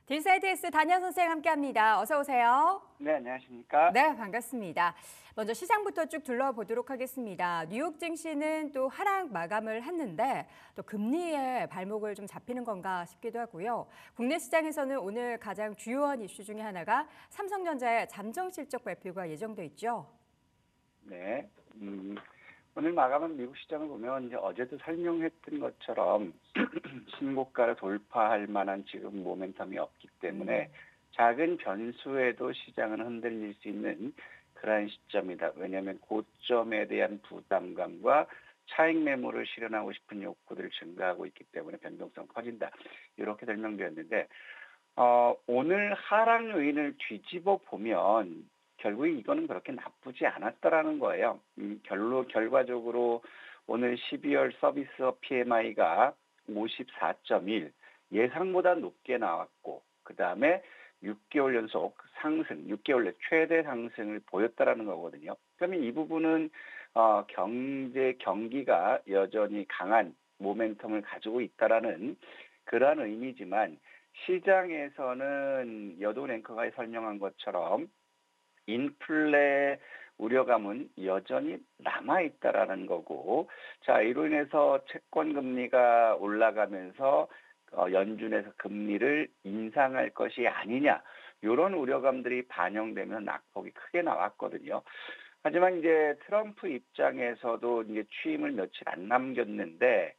딜사이트S 단연 선생 함께합니다. 어서 오세요. 네, 안녕하십니까? 네, 반갑습니다. 먼저 시장부터 쭉 둘러보도록 하겠습니다. 뉴욕 증시는 또 하락 마감을 했는데 또 금리에 발목을 좀 잡히는 건가 싶기도 하고요. 국내 시장에서는 오늘 가장 주요한 이슈 중에 하나가 삼성전자의 잠정 실적 발표가 예정돼 있죠. 네. 오늘 마감한 미국 시장을 보면 이제 어제도 설명했던 것처럼 신고가를 돌파할 만한 지금 모멘텀이 없기 때문에 작은 변수에도 시장은 흔들릴 수 있는 그러한 시점이다. 왜냐하면 고점에 대한 부담감과 차익 매물을 실현하고 싶은 욕구들이 증가하고 있기 때문에 변동성 커진다. 이렇게 설명드렸는데 오늘 하락 요인을 뒤집어 보면 결국 이거는 그렇게 나쁘지 않았더라는 거예요. 결과적으로 오늘 12월 서비스업 PMI가 54.1 예상보다 높게 나왔고 그다음에 6개월 연속 상승, 6개월 내 최대 상승을 보였다라는 거거든요. 그러면 이 부분은 경기가 여전히 강한 모멘텀을 가지고 있다라는 그러한 의미지만 시장에서는 여도 앵커가 설명한 것처럼 인플레 우려감은 여전히 남아있다라는 거고, 자, 이로 인해서 채권 금리가 올라가면서 연준에서 금리를 인상할 것이 아니냐, 이런 우려감들이 반영되면 낙폭이 크게 나왔거든요. 하지만 이제 트럼프 입장에서도 이제 취임을 며칠 안 남겼는데,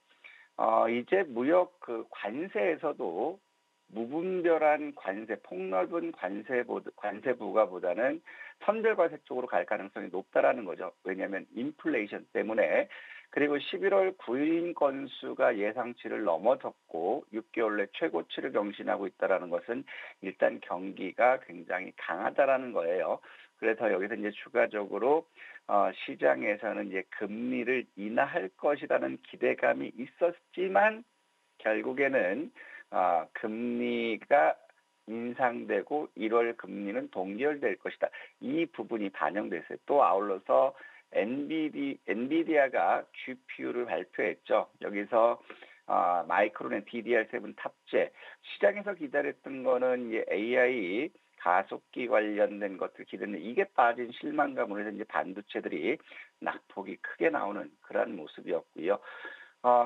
이제 무역 관세에서도 무분별한 관세, 폭넓은 관세 부과보다는 선별관세 쪽으로 갈 가능성이 높다라는 거죠. 왜냐하면 인플레이션 때문에. 그리고 11월 구인 건수가 예상치를 넘어섰고 6개월 내 최고치를 경신하고 있다라는 것은 일단 경기가 굉장히 강하다라는 거예요. 그래서 여기서 이제 추가적으로 시장에서는 이제 금리를 인하할 것이라는 기대감이 있었지만 결국에는 금리가 인상되고 1월 금리는 동결될 것이다. 이 부분이 반영됐어요. 또 아울러서 엔비디아가 GPU를 발표했죠. 여기서 마이크론의 DDR7 탑재. 시장에서 기다렸던 거는 이제 AI 가속기 관련된 것들 기대는 이게 빠진 실망감으로 해서 이제 반도체들이 낙폭이 크게 나오는 그런 모습이었고요.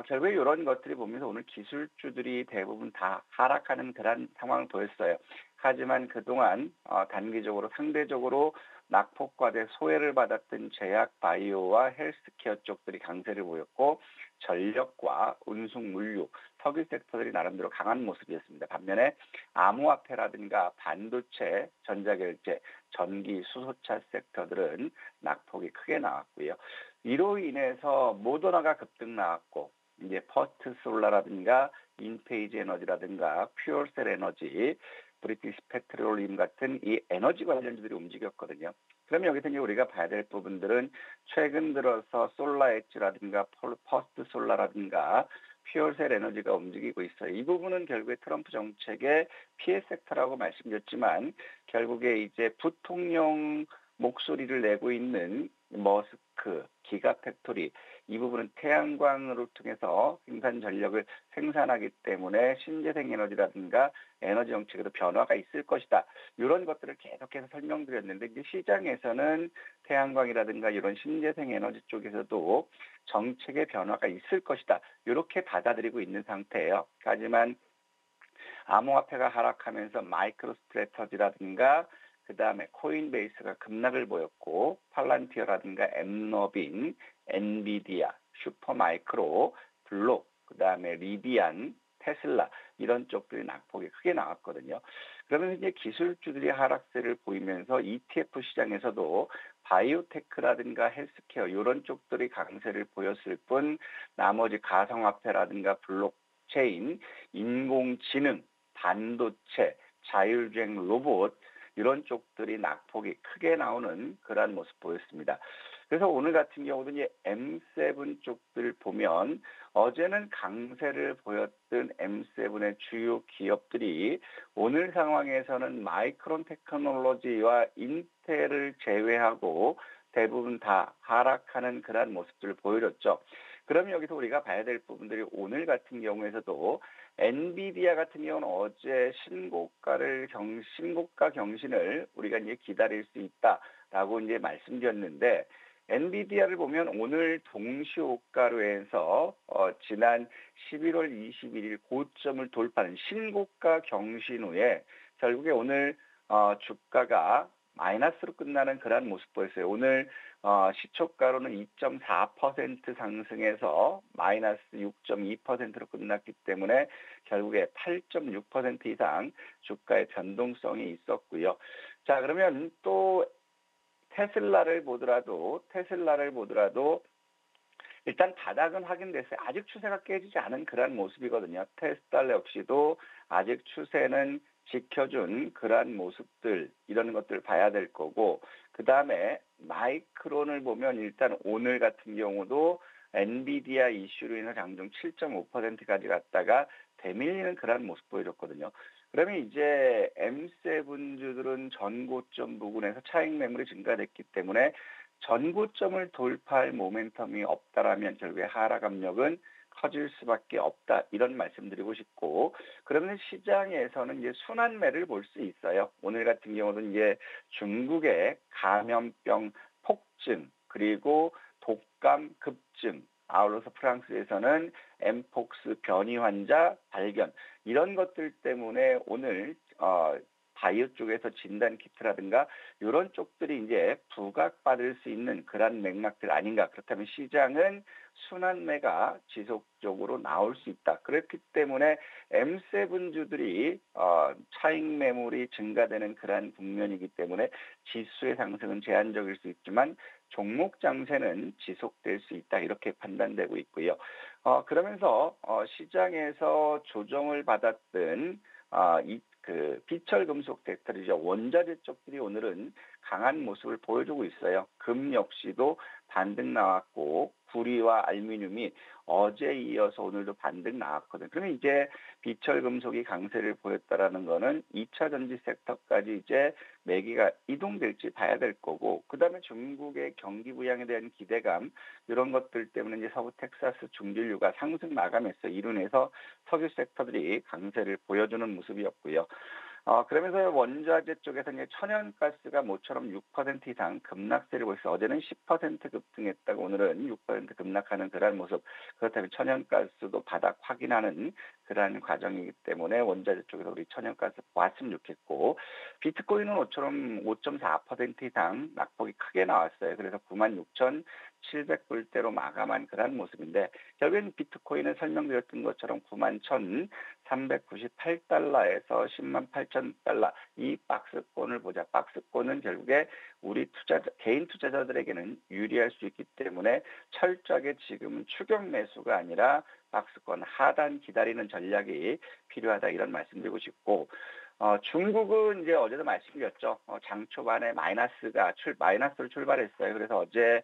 결국에 이런 것들이 보면서 오늘 기술주들이 대부분 다 하락하는 그런 상황을 보였어요. 하지만 그동안 단기적으로 상대적으로 낙폭과대 소외를 받았던 제약 바이오와 헬스케어 쪽들이 강세를 보였고 전력과 운송 물류, 석유 섹터들이 나름대로 강한 모습이었습니다. 반면에 암호화폐라든가 반도체, 전자결제, 전기, 수소차 섹터들은 낙폭이 크게 나왔고요. 이로 인해서 모더나가 급등 나왔고 이제 퍼스트 솔라라든가 인페이지 에너지라든가 퓨어셀 에너지, 브리티시 페트롤리움 같은 이 에너지 관련주들이 움직였거든요. 그러면 여기서 이제 우리가 봐야 될 부분들은 최근 들어서 솔라 엣지라든가 퍼스트 솔라라든가 퓨어셀 에너지가 움직이고 있어요. 이 부분은 결국에 트럼프 정책의 피해 섹터라고 말씀드렸지만 결국에 이제 부통령 목소리를 내고 있는 머스크, 기가팩토리 이 부분은 태양광을 통해서 생산 전력을 생산하기 때문에 신재생 에너지라든가 에너지 정책에도 변화가 있을 것이다. 이런 것들을 계속해서 설명드렸는데 이제 시장에서는 태양광이라든가 이런 신재생 에너지 쪽에서도 정책의 변화가 있을 것이다. 이렇게 받아들이고 있는 상태예요. 하지만 암호화폐가 하락하면서 마이크로 스트래터지라든가 그다음에 코인베이스가 급락을 보였고 팔란티어라든가 엠너빈, 엔비디아, 슈퍼마이크로, 블록, 그다음에 리비안, 테슬라 이런 쪽들이 낙폭이 크게 나왔거든요. 그러면 이제 기술주들이 하락세를 보이면서 ETF 시장에서도 바이오테크라든가 헬스케어 이런 쪽들이 강세를 보였을 뿐 나머지 가상화폐라든가 블록체인, 인공지능, 반도체, 자율주행 로봇 이런 쪽들이 낙폭이 크게 나오는 그러한 모습 보였습니다. 그래서 오늘 같은 경우도 이제 M7 쪽들 보면 어제는 강세를 보였던 M7의 주요 기업들이 오늘 상황에서는 마이크론 테크놀로지와 인텔을 제외하고 대부분 다 하락하는 그러한 모습들을 보여줬죠. 그럼 여기서 우리가 봐야 될 부분들이 오늘 같은 경우에서도 엔비디아 같은 경우는 어제 신고가 경신을 우리가 이제 기다릴 수 있다라고 이제 말씀드렸는데, 엔비디아를 보면 오늘 동시호가로 해서 지난 11월 21일 고점을 돌파하는 신고가 경신 후에 결국에 오늘 주가가 마이너스로 끝나는 그런 모습 보였어요. 오늘 시초가로는 2.4% 상승해서 마이너스 6.2%로 끝났기 때문에 결국에 8.6% 이상 주가의 변동성이 있었고요. 자, 그러면 또 테슬라를 보더라도 일단 바닥은 확인됐어요. 아직 추세가 깨지지 않은 그러한 모습이거든요. 테슬라 역시도 아직 추세는 지켜준 그러한 모습들, 이런 것들 봐야 될 거고, 그 다음에 마이크론을 보면 일단 오늘 같은 경우도 엔비디아 이슈로 인해 장중 7.5%까지 갔다가 되밀리는 그러한 모습 보여줬거든요. 그러면 이제 M7주들은 전고점 부근에서 차익 매물이 증가됐기 때문에 전고점을 돌파할 모멘텀이 없다라면 결국에 하락 압력은 커질 수밖에 없다, 이런 말씀드리고 싶고, 그러면 시장에서는 이제 순환매를 볼 수 있어요. 오늘 같은 경우는 이제 중국의 감염병 폭증 그리고 독감 급증, 아울러서 프랑스에서는 엠폭스 변이 환자 발견, 이런 것들 때문에 오늘 바이오 쪽에서 진단 키트라든가 이런 쪽들이 이제 부각받을 수 있는 그런 맥락들 아닌가. 그렇다면 시장은 순환매가 지속적으로 나올 수 있다. 그렇기 때문에 M7주들이 차익 매물이 증가되는 그러한 국면이기 때문에 지수의 상승은 제한적일 수 있지만 종목 장세는 지속될 수 있다, 이렇게 판단되고 있고요. 그러면서 시장에서 조정을 받았던 비철 금속 섹터이죠. 원자재 쪽들이 오늘은 강한 모습을 보여주고 있어요. 금 역시도 반등 나왔고, 구리와 알루미늄이 어제 이어서 오늘도 반등 나왔거든요. 그러면 이제 비철 금속이 강세를 보였다라는 거는 2차 전지 섹터까지 이제 매기가 이동될지 봐야 될 거고, 그 다음에 중국의 경기 부양에 대한 기대감, 이런 것들 때문에 이제 서부 텍사스 중진류가 상승 마감했어. 이로 인해서 석유 섹터들이 강세를 보여주는 모습이었고요. 그러면서 원자재 쪽에서 이제 천연가스가 모처럼 6% 이상 급락세를 보였어요. 어제는 10% 급등했다고 오늘은 6% 급락하는 그러한 모습. 그렇다면 천연가스도 바닥 확인하는 그러한 과정이기 때문에 원자재 쪽에서 우리 천연가스 왔으면 좋겠고, 비트코인은 모처럼 5.4% 이상 낙폭이 크게 나왔어요. 그래서 96,700불대로 마감한 그러한 모습인데, 결국엔 비트코인은 설명드렸던 것처럼 91,398달러에서 108,000달러, 이 박스권을 보자. 박스권은 결국에 우리 개인 투자자들에게는 유리할 수 있기 때문에 철저하게 지금은 추격 매수가 아니라 박스권 하단 기다리는 전략이 필요하다, 이런 말씀드리고 싶고, 중국은 이제 어제도 말씀드렸죠. 장 초반에 마이너스로 출발했어요. 그래서 어제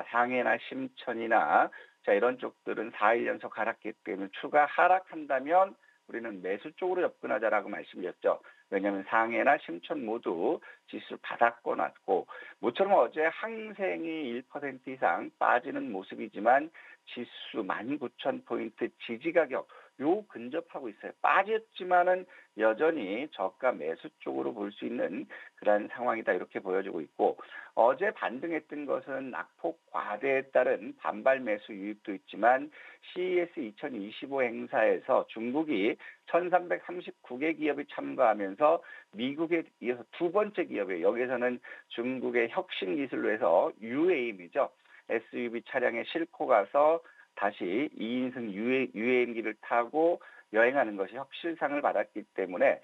상해나 심천이나 이런 쪽들은 4일 연속 하락했기 때문에 추가 하락한다면 우리는 매수 쪽으로 접근하자라고 말씀드렸죠. 왜냐하면 상해나 심천 모두 지수 바닥권 왔고, 모처럼 어제 항생이 1% 이상 빠지는 모습이지만 지수 19,000포인트 지지 가격 요 근접하고 있어요. 빠졌지만은 여전히 저가 매수 쪽으로 볼 수 있는 그런 상황이다, 이렇게 보여지고 있고, 어제 반등했던 것은 낙폭 과대에 따른 반발 매수 유입도 있지만 CES 2025 행사에서 중국이 1339개 기업이 참가하면서 미국에 이어서 두 번째 기업이에요. 여기서는 중국의 혁신 기술로 해서 UAM이죠. SUV 차량에 싣고 가서 다시 2인승 UAM기를 타고 여행하는 것이 혁신상을 받았기 때문에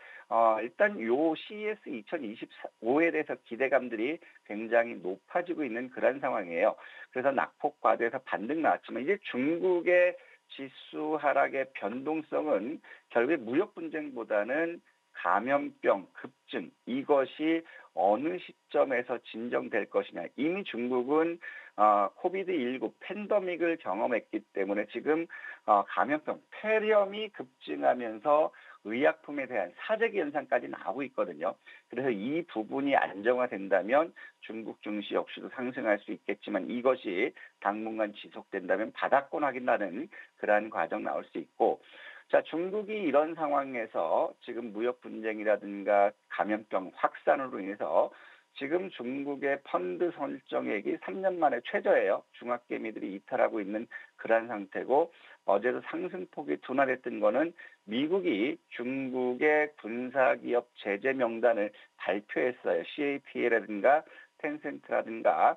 일단 요 CES 2025에 대해서 기대감들이 굉장히 높아지고 있는 그런 상황이에요. 그래서 낙폭 과대에서 반등 나왔지만 이제 중국의 지수 하락의 변동성은 결국에 무역 분쟁보다는 감염병 급증, 이것이 어느 시점에서 진정될 것이냐. 이미 중국은 코비드19 팬데믹을 경험했기 때문에 지금 감염병 폐렴이 급증하면서 의약품에 대한 사재기 현상까지 나오고 있거든요. 그래서 이 부분이 안정화된다면 중국 증시 역시도 상승할 수 있겠지만, 이것이 당분간 지속된다면 바닥권 확인하는 그러한 과정 나올 수 있고, 자, 중국이 이런 상황에서 지금 무역 분쟁이라든가 감염병 확산으로 인해서 지금 중국의 펀드 설정액이 3년 만에 최저예요. 중화개미들이 이탈하고 있는 그런 상태고 어제도 상승폭이 둔화됐던 거는 미국이 중국의 군사기업 제재 명단을 발표했어요. CATL라든가 텐센트라든가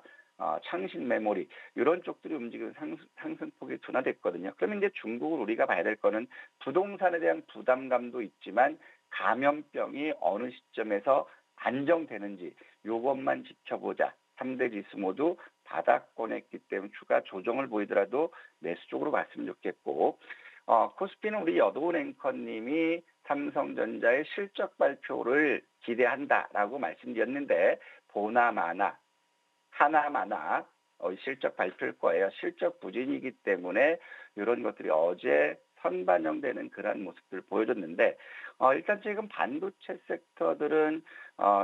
창신 메모리 이런 쪽들이 움직이는 상승폭이 둔화됐거든요. 그러면 이제 중국을 우리가 봐야 될 거는 부동산에 대한 부담감도 있지만 감염병이 어느 시점에서 안정되는지 요것만 지켜보자. 3대 지수 모두 바닥권에 있기 때문에 추가 조정을 보이더라도 매수 쪽으로 봤으면 좋겠고 코스피는 우리 여도운 앵커님이 삼성전자의 실적 발표를 기대한다라고 말씀드렸는데 보나마나 하나마나 실적 발표일 거예요. 실적 부진이기 때문에 이런 것들이 어제 선반영되는 그런 모습들을 보여줬는데 일단 지금 반도체 섹터들은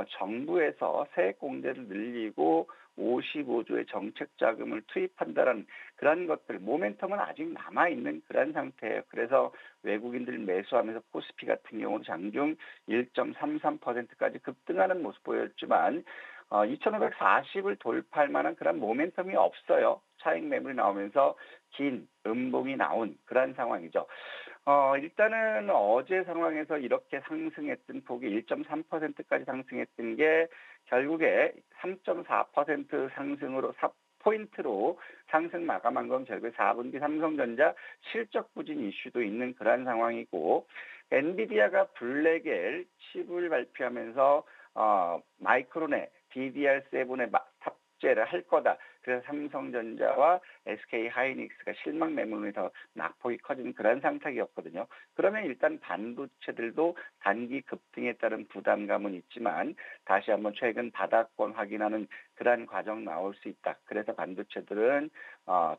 정부에서 세액 공제를 늘리고 55조의 정책 자금을 투입한다는 그런 것들 모멘텀은 아직 남아있는 그런 상태예요. 그래서 외국인들 매수하면서 코스피 같은 경우는 장중 1.33%까지 급등하는 모습 보였지만 2540을 돌파할 만한 그런 모멘텀이 없어요. 차익 매물이 나오면서 긴 음봉이 나온 그런 상황이죠. 일단은 어제 상황에서 이렇게 상승했던 폭이 1.3%까지 상승했던 게 결국에 3.4% 상승으로 4포인트로 상승 마감한 건 결국에 4분기 삼성전자 실적 부진 이슈도 있는 그런 상황이고 엔비디아가 블랙엘 칩을 발표하면서 마이크론의 DDR7의 탑재를 할 거다. 그래서 삼성전자와 SK 하이닉스가 실망 매물이 더 낙폭이 커지는 그런 상태였거든요. 그러면 일단 반도체들도 단기 급등에 따른 부담감은 있지만 다시 한번 최근 바닥권 확인하는 그런 과정 나올 수 있다. 그래서 반도체들은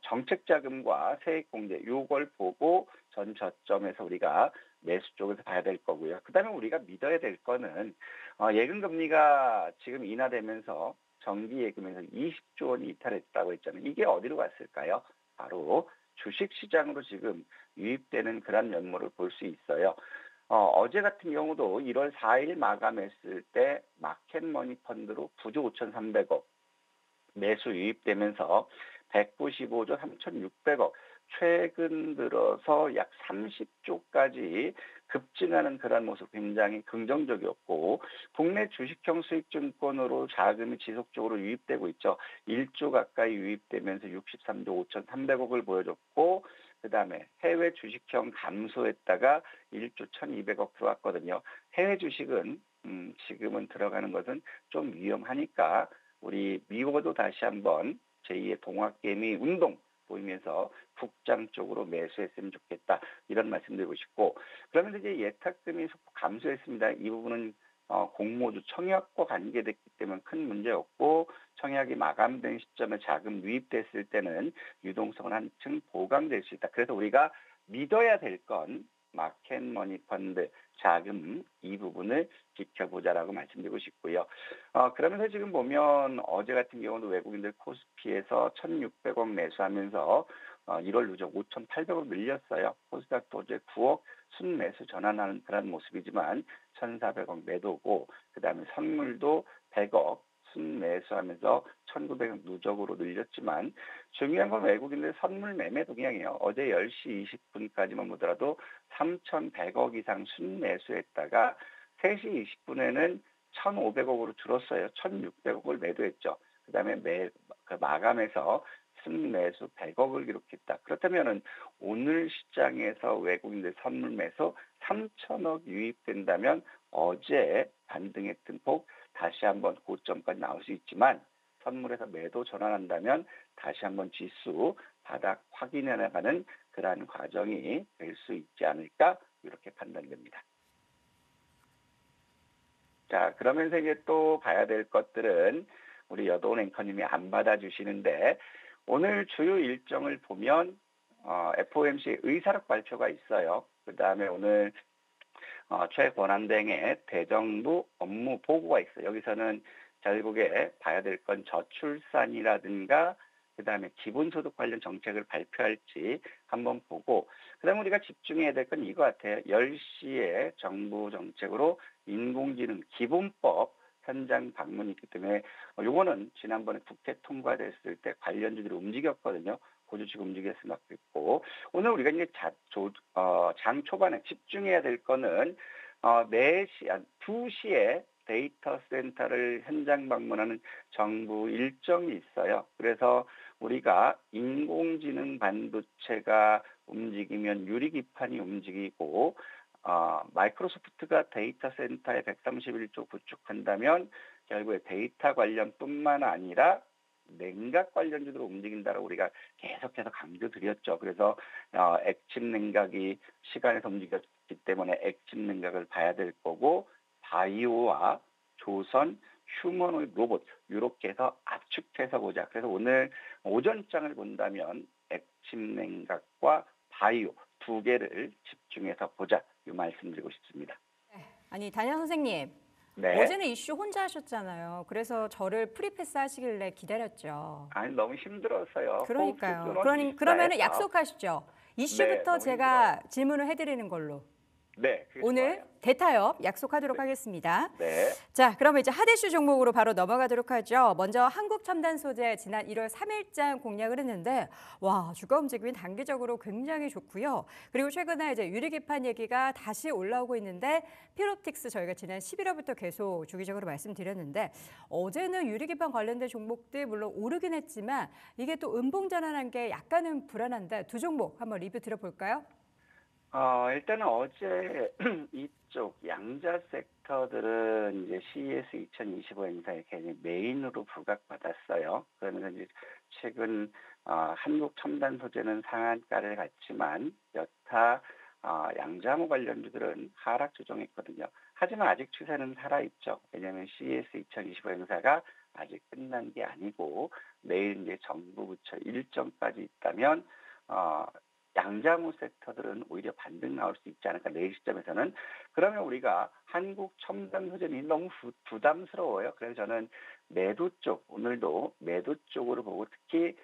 정책 자금과 세액 공제 요걸 보고 전 저점에서 우리가 매수 쪽에서 봐야 될 거고요. 그다음에 우리가 믿어야 될 거는 예금 금리가 지금 인하되면서 정기 예금에서 20조 원이 이탈했다고 했잖아요. 이게 어디로 갔을까요? 바로 주식시장으로 지금 유입되는 그런 면모를 볼 수 있어요. 어제 같은 경우도 1월 4일 마감했을 때 마켓머니 펀드로 9조 5,300억 매수 유입되면서 195조 3,600억 최근 들어서 약 30조까지 급증하는 그런 모습 굉장히 긍정적이었고 국내 주식형 수익증권으로 자금이 지속적으로 유입되고 있죠. 1조 가까이 유입되면서 63조 5,300억을 보여줬고 그다음에 해외 주식형 감소했다가 1조 1,200억 들어왔거든요. 해외 주식은 지금은 들어가는 것은 좀 위험하니까 우리 미워도 다시 한번 제2의 동학개미 운동 보이면서 국장 쪽으로 매수했으면 좋겠다. 이런 말씀드리고 싶고 그러면서 이제 예탁금이 소폭 감소했습니다. 이 부분은 공모주 청약과 관계됐기 때문에 큰 문제였고 청약이 마감된 시점에 자금 유입됐을 때는 유동성은 한층 보강될 수 있다. 그래서 우리가 믿어야 될 건 마켓머니 펀드 자금 이 부분을 지켜보자라고 말씀드리고 싶고요. 그러면서 지금 보면 어제 같은 경우도 외국인들 코스피에서 1,600억 매수하면서 1월 누적 5,800억 늘렸어요. 코스닥도 어제 9억 순매수 전환하는 그런 모습이지만 1,400억 매도고 그다음에 선물도 100억 순매수하면서 1,900억 누적으로 늘렸지만 중요한 건 외국인들 선물 매매 동향이에요. 어제 10시 20분까지만 보더라도 3,100억 이상 순매수했다가 3시 20분에는 1,500억으로 줄었어요. 1,600억을 매도했죠. 그다음에 마감해서 순매수 100억을 기록했다. 그렇다면은 오늘 시장에서 외국인들 선물 매수 3,000억 유입된다면 어제 반등했던 폭 다시 한번 고점까지 나올 수 있지만 선물에서 매도 전환한다면 다시 한번 지수 바닥 확인해 나가는 그러한 과정이 될 수 있지 않을까 이렇게 판단됩니다. 자, 그러면서 이제 또 봐야 될 것들은 우리 여도운 앵커님이 안 받아주시는데 오늘 주요 일정을 보면 FOMC 의사록 발표가 있어요. 그 다음에 오늘 최권한대행의 대정부 업무 보고가 있어요. 여기서는 결국에 봐야 될 건 저출산이라든가 그다음에 기본소득 관련 정책을 발표할지 한번 보고 그다음에 우리가 집중해야 될 건 이거 같아요. 10시에 정부 정책으로 인공지능 기본법 현장 방문이 있기 때문에 요거는 지난번에 국회 통과됐을 때 관련주들이 움직였거든요. 고주식 움직였을 수밖에 있고 오늘 우리가 이제 장 초반에 집중해야 될 거는 2시에 데이터 센터를 현장 방문하는 정부 일정이 있어요. 그래서 우리가 인공지능 반도체가 움직이면 유리기판이 움직이고 마이크로소프트가 데이터 센터에 131조 구축한다면 결국에 데이터 관련뿐만 아니라 냉각 관련주로 움직인다라고 우리가 계속해서 강조드렸죠. 그래서 액침 냉각이 시간에서 움직였기 때문에 액침 냉각을 봐야 될 거고 바이오와 조선, 휴머노이드 로봇 이렇게 해서 압축해서 보자. 그래서 오늘 오전장을 본다면 액침 냉각과 바이오 두 개를 집중해서 보자. 이 말씀드리고 싶습니다. 아니 단양 선생님. 네. 어제는 이슈 혼자 하셨잖아요. 그래서 저를 프리패스 하시길래 기다렸죠. 아니 너무 힘들었어요. 그러니까요. 호흡 그러면 약속하시죠. 이슈부터 너무 제가 질문을 해드리는 걸로. 네, 그게 오늘 좋아요. 대타협 약속하도록 하겠습니다. 네. 자, 그러면 이제 핫이슈 종목으로 바로 넘어가도록 하죠. 먼저 한국첨단소재 지난 1월 3일장 공략을 했는데 와, 주가 움직임이 단기적으로 굉장히 좋고요. 그리고 최근에 이제 유리기판 얘기가 다시 올라오고 있는데 피롭틱스 저희가 지난 11월부터 계속 주기적으로 말씀드렸는데 어제는 유리기판 관련된 종목들 물론 오르긴 했지만 이게 또 음봉전환한 게 약간은 불안한데 두 종목 한번 리뷰 들어볼까요? 일단은 어제 이쪽 양자 섹터들은 이제 CES 2025 행사에 굉장히 메인으로 부각받았어요. 그러면서 이제 최근 한국 첨단 소재는 상한가를 갔지만 여타 양자모 관련주들은 하락 조정했거든요. 하지만 아직 추세는 살아있죠. 왜냐하면 CES 2025 행사가 아직 끝난 게 아니고 내일 이제 정부 부처 일정까지 있다면 양자무 섹터들은 오히려 반등 나올 수 있지 않을까 내일 시점에서는. 그러면 우리가 한국 첨단 소재는 너무 부담스러워요. 그래서 저는 매도 쪽 오늘도 매도 쪽으로 보고 특히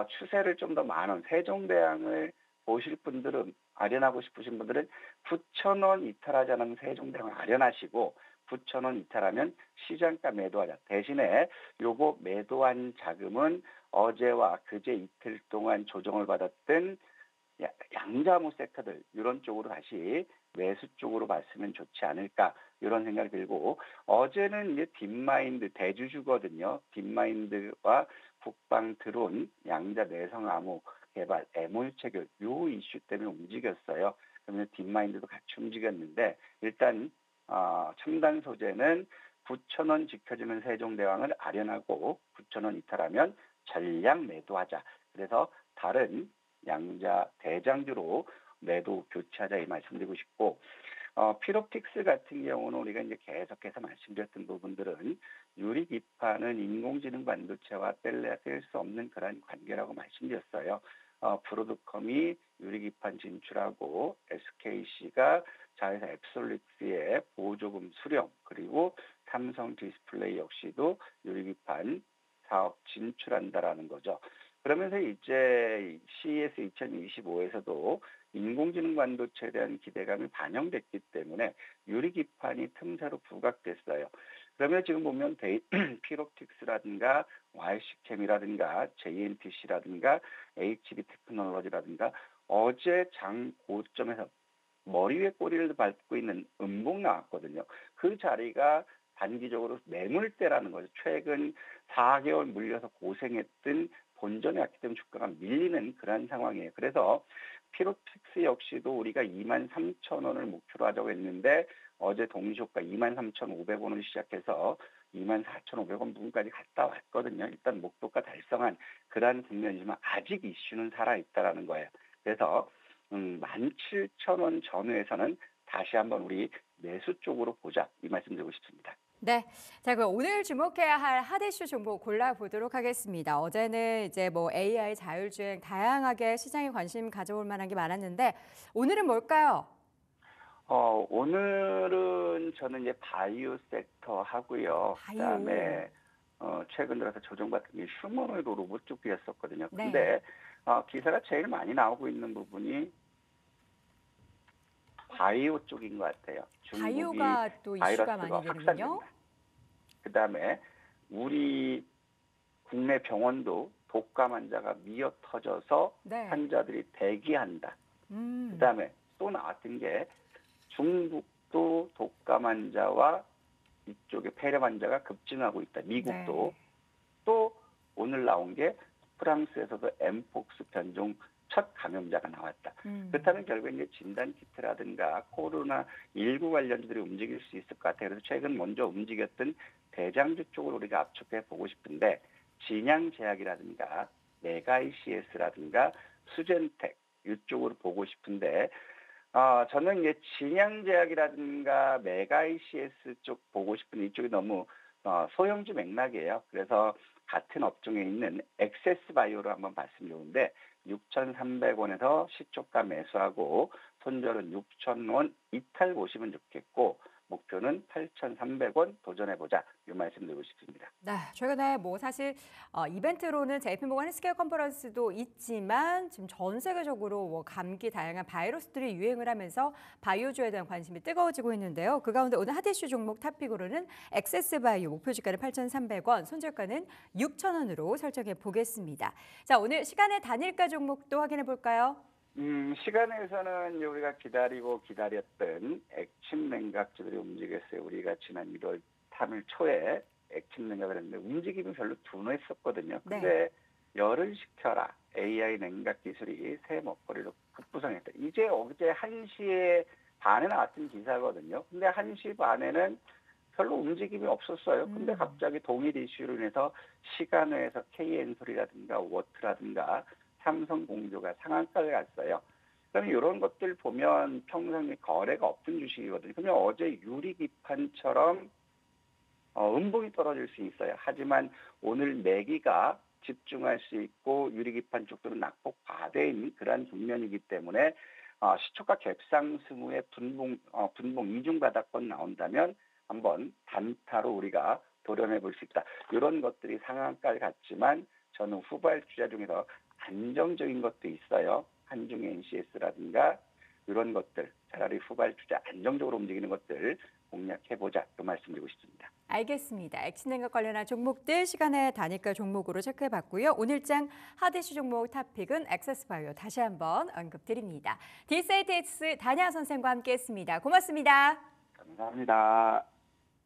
추세를 좀 더 많은 세종대왕을 보실 분들은 아련하고 싶으신 분들은 9,000원 이탈하지 않으면 세종대왕을 아련하시고 9,000원 이탈하면 시장가 매도하자. 대신에 요거 매도한 자금은 어제와 그제 이틀 동안 조정을 받았던 양자무 섹터들 이런 쪽으로 다시 매수 쪽으로 봤으면 좋지 않을까 이런 생각이 들고 어제는 이제 딥마인드 대주주거든요. 딥마인드와 국방 드론 양자 내성 암호 개발 MOU 체결 요 이슈 때문에 움직였어요. 그러면 딥마인드도 같이 움직였는데 일단 첨단 소재는 9,000원 지켜주는 세종대왕을 아련하고 9,000원 이탈하면 전량 매도하자. 그래서 다른 양자 대장주로 매도 교체하자 이 말씀드리고 싶고 피롭틱스 같은 경우는 우리가 이제 계속해서 말씀드렸던 부분들은 유리기판은 인공지능 반도체와 뗄래야 뗄 수 없는 그런 관계라고 말씀드렸어요. 브로드컴이 유리기판 진출하고 SKC가 자회사 앱솔루트의 보조금 수령 그리고 삼성 디스플레이 역시도 유리기판 사업 진출한다라는 거죠. 그러면서 이제 CES 2025에서도 인공지능 반도체에 대한 기대감이 반영됐기 때문에 유리기판이 틈새로 부각됐어요. 그러면 지금 보면 피롭틱스라든가 YC캠이라든가 JNTC라든가 HB 테크놀로지라든가 어제 장 고점에서 머리 위에 꼬리를 밟고 있는 음봉 나왔거든요. 그 자리가 단기적으로 매물대라는 거죠. 최근 4개월 물려서 고생했던 본전에 왔기 때문에 주가가 밀리는 그런 상황이에요. 그래서 피로틱스 역시도 우리가 23,000원을 목표로 하자고 했는데 어제 동시효과 23,500원을 시작해서 24,500원 부분까지 갔다 왔거든요. 일단 목표가 달성한 그러한 국면이지만 아직 이슈는 살아있다라는 거예요. 그래서 17,000원 전후에서는 다시 한번 우리 매수 쪽으로 보자 이 말씀 드리고 싶습니다. 네. 자, 그럼 오늘 주목해야 할 핫 이슈 종목 골라보도록 하겠습니다. 어제는 이제 뭐 AI, 자율주행 다양하게 시장에 관심 가져올 만한 게 많았는데 오늘은 뭘까요? 오늘은 저는 이제 바이오 섹터 하고요. 바이오. 그다음에 최근 들어서 조정받은 게 휴머노이드 로봇 쪽이었었거든요. 네. 근데 기사가 제일 많이 나오고 있는 부분이 바이오 쪽인 것 같아요. 중국이 바이오가 또 이슈가 바이러스가 많이 되는군요. 확산된다. 그다음에 우리 국내 병원도 독감 환자가 미어 터져서 네. 환자들이 대기한다. 음. 그다음에 또 나왔던 게 중국도 독감 환자와 이쪽에 폐렴 환자가 급증하고 있다. 미국도. 네. 또 오늘 나온 게 프랑스에서도 엠폭스 변종 첫 감염자가 나왔다. 그렇다면 결국 이제 진단 키트라든가 코로나19 관련주들이 움직일 수 있을 것 같아요. 그래서 최근 먼저 움직였던 대장주 쪽을 우리가 압축해 보고 싶은데 진양제약이라든가 메가이시에스라든가 수젠텍 이쪽으로 보고 싶은데 저는 이제 진양제약이라든가 메가이시에스 쪽 보고 싶은데 이쪽이 너무 소형주 맥락이에요. 그래서 같은 업종에 있는 엑세스바이오를 한번 봤으면 좋은데 6,300원에서 시초가 매수하고 손절은 6,000원 이탈 보시면 좋겠고 목표는 8,300원 도전해보자 이 말씀드리고 싶습니다. 네, 최근에 뭐 사실 이벤트로는 JP모건 헬스케어 컨퍼런스도 있지만 지금 전 세계적으로 뭐 감기 다양한 바이러스들이 유행을 하면서 바이오주에 대한 관심이 뜨거워지고 있는데요. 그 가운데 오늘 핫 이슈 종목 탑픽으로는 엑세스바이오 목표 주가는 8,300원, 손절가는 6,000원으로 설정해 보겠습니다. 자, 오늘 시간의 단일가 종목도 확인해 볼까요? 시간에서는 이제 우리가 기다렸던 액침 냉각주들이 움직였어요. 우리가 지난 1월 3일 초에 액침 냉각을 했는데 움직임이 별로 둔했었거든요. 근데 열을 식혀라 AI 냉각 기술이 새 먹거리로 급부상했다. 이제 어제 1시 반에 나왔던 기사거든요. 근데 1시 반에는 별로 움직임이 없었어요. 근데 갑자기 동일 이슈로 인해서 시간외에서 KN솔이라든가 워트라든가 삼성공조가 상한가를 갔어요. 그럼 이런 것들 보면 평소에 거래가 없던 주식이거든요. 그러면 어제 유리기판처럼 음봉이 떨어질 수 있어요. 하지만 오늘 매기가 집중할 수 있고 유리기판 쪽들은 낙폭 과대인 그런 국면이기 때문에 시초가 갭상승 후에 분봉 이중 바닥권 나온다면 한번 단타로 우리가 도전해 볼 수 있다. 이런 것들이 상한가를 갔지만 저는 후발주자 중에서 안정적인 것도 있어요. 한중 NCS라든가 이런 것들 차라리 후발주자 안정적으로 움직이는 것들 공략해보자 그 말씀드리고 싶습니다. 알겠습니다. 액침냉각 관련한 종목들 시간의 단일가 종목으로 체크해봤고요. 오늘장 핫 이슈 종목 탑픽은 엑세스바이오 다시 한번 언급드립니다. 디세이트엑스 단야 선생과 함께했습니다. 고맙습니다. 감사합니다.